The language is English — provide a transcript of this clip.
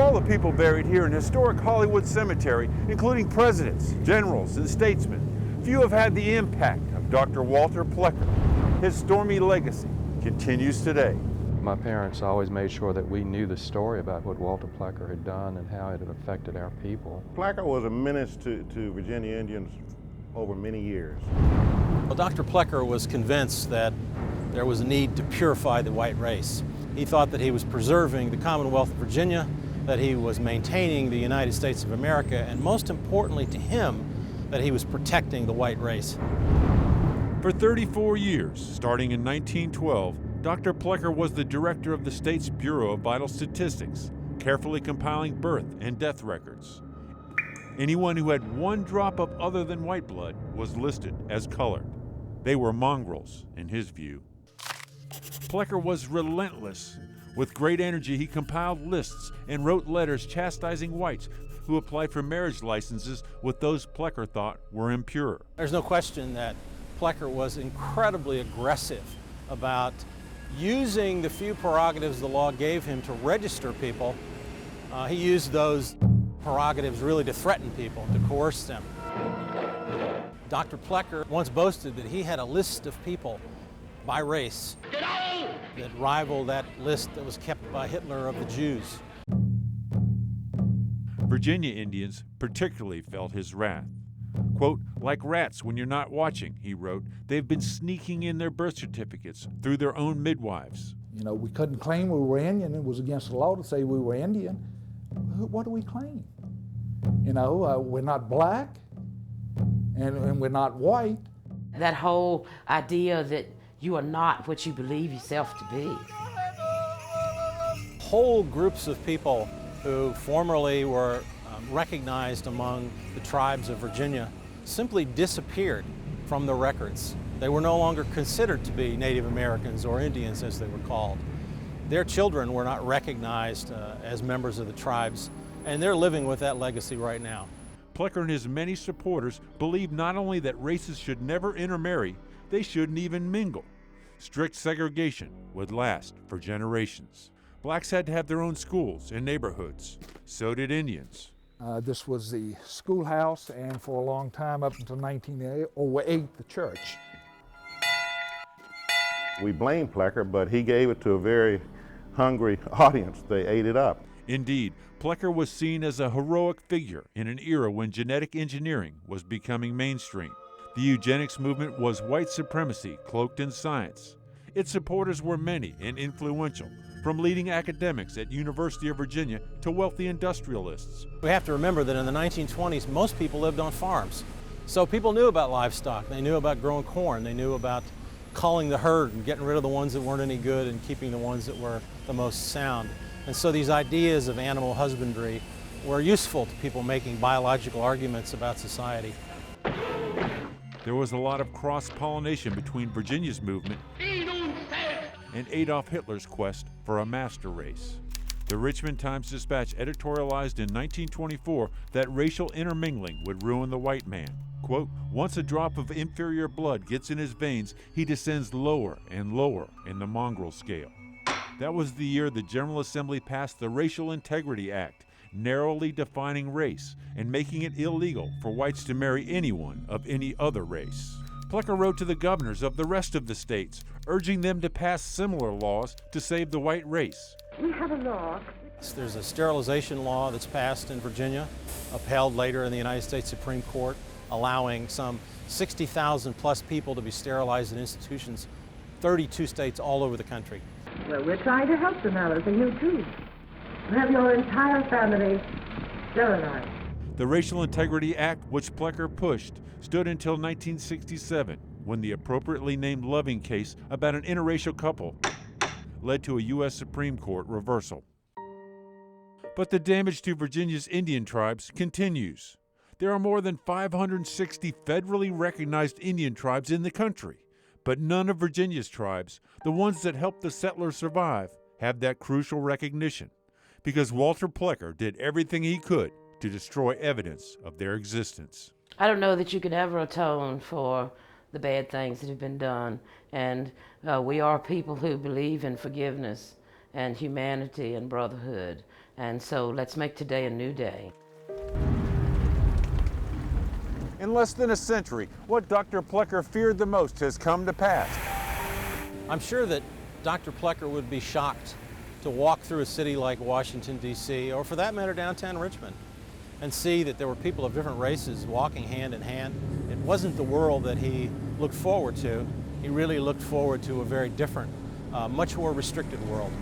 all the people buried here in historic Hollywood Cemetery, including presidents, generals, and statesmen, few have had the impact of Dr. Walter Plecker. His stormy legacy continues today. My parents always made sure that we knew the story about what Walter Plecker had done and how it had affected our people. Plecker was a menace to Virginia Indians over many years. Well, Dr. Plecker was convinced that there was a need to purify the white race. He thought that he was preserving the Commonwealth of Virginia, that he was maintaining the United States of America, and most importantly to him, that he was protecting the white race. For 34 years, starting in 1912, Dr. Plecker was the director of the state's Bureau of Vital Statistics, carefully compiling birth and death records. Anyone who had one drop of other than white blood was listed as colored. They were mongrels, in his view. Plecker was relentless. With great energy, he compiled lists and wrote letters chastising whites who applied for marriage licenses with those Plecker thought were impure. There's no question that Plecker was incredibly aggressive about using the few prerogatives the law gave him to register people. He used those prerogatives really to threaten people, to coerce them. Dr. Plecker once boasted that he had a list of people by race that rivaled that list that was kept by Hitler of the Jews. Virginia Indians particularly felt his wrath. Quote, like rats when you're not watching, he wrote, they've been sneaking in their birth certificates through their own midwives. You know, we couldn't claim we were Indian. It was against the law to say we were Indian. What do we claim? You know, we're not black and we're not white. That whole idea that you are not what you believe yourself to be. Whole groups of people who formerly were recognized among the tribes of Virginia simply disappeared from the records. They were no longer considered to be Native Americans or Indians as they were called. Their children were not recognized as members of the tribes, and they're living with that legacy right now. Plecker and his many supporters believed not only that races should never intermarry, they shouldn't even mingle. Strict segregation would last for generations. Blacks had to have their own schools and neighborhoods. So did Indians. This was the schoolhouse, and for a long time, up until 1908, the church. We blame Plecker, but he gave it to a very hungry audience. They ate it up. Indeed, Plecker was seen as a heroic figure in an era when genetic engineering was becoming mainstream. The eugenics movement was white supremacy cloaked in science. Its supporters were many and influential, from leading academics at University of Virginia to wealthy industrialists. We have to remember that in the 1920s, most people lived on farms. So people knew about livestock, they knew about growing corn, they knew about culling the herd and getting rid of the ones that weren't any good and keeping the ones that were the most sound. And so these ideas of animal husbandry were useful to people making biological arguments about society. There was a lot of cross-pollination between Virginia's movement and Adolf Hitler's quest for a master race. The Richmond Times-Dispatch editorialized in 1924 that racial intermingling would ruin the white man. Quote, once a drop of inferior blood gets in his veins, he descends lower and lower in the mongrel scale. That was the year the General Assembly passed the Racial Integrity Act, narrowly defining race and making it illegal for whites to marry anyone of any other race. Plecker wrote to the governors of the rest of the states, urging them to pass similar laws to save the white race. We have a law. There's a sterilization law that's passed in Virginia, upheld later in the United States Supreme Court, allowing some 60,000 plus people to be sterilized in institutions, 32 states all over the country. Well, we're trying to help them, Alice, and you too. You have your entire family sterilized. The Racial Integrity Act, which Plecker pushed, stood until 1967, when the appropriately named Loving case about an interracial couple led to a U.S. Supreme Court reversal. But the damage to Virginia's Indian tribes continues. There are more than 560 federally recognized Indian tribes in the country, but none of Virginia's tribes, the ones that helped the settlers survive, have that crucial recognition, because Walter Plecker did everything he could to destroy evidence of their existence. I don't know that you can ever atone for the bad things that have been done, and we are people who believe in forgiveness, and humanity and brotherhood. And so let's make today a new day. In less than a century, what Dr. Plecker feared the most has come to pass. I'm sure that Dr. Plecker would be shocked to walk through a city like Washington, D.C., or for that matter, downtown Richmond, and see that there were people of different races walking hand in hand. It wasn't the world that he looked forward to. He really looked forward to a very different, much more restricted world.